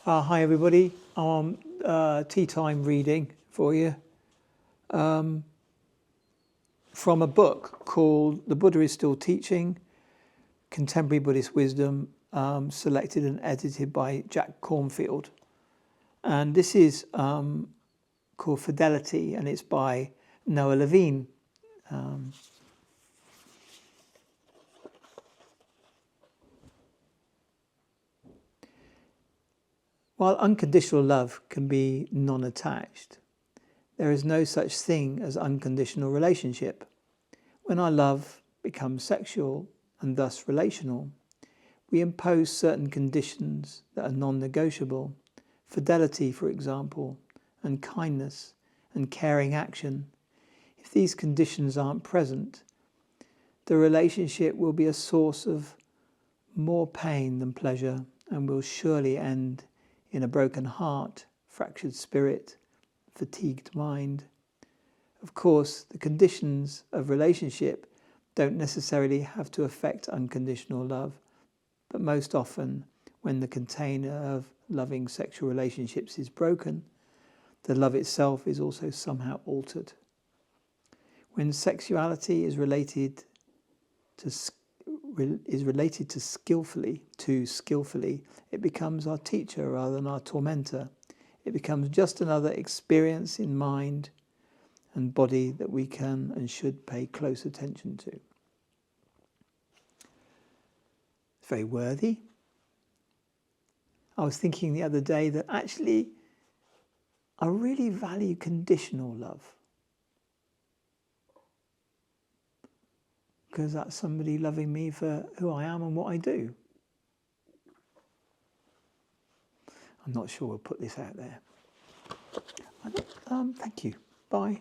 Hi everybody, I'm tea time reading for you from a book called The Buddha is Still Teaching, Contemporary Buddhist Wisdom, selected and edited by Jack Cornfield. And this is called Fidelity, and it's by Noah Levine. While unconditional love can be non-attached, there is no such thing as unconditional relationship. When our love becomes sexual and thus relational, we impose certain conditions that are non-negotiable. Fidelity, for example, and kindness and caring action. If these conditions aren't present, the relationship will be a source of more pain than pleasure and will surely end in a broken heart, fractured spirit, fatigued mind. Of course, the conditions of relationship don't necessarily have to affect unconditional love, but most often, when the container of loving sexual relationships is broken, the love itself is also somehow altered. When sexuality is related to skillfully, it becomes our teacher rather than our tormentor. It becomes just another experience in mind and body that we can and should pay close attention to. It's very worthy. I was thinking the other day that actually I really value conditional love, because that's somebody loving me for who I am and what I do. I'm not sure we'll put this out there. Thank you. Bye.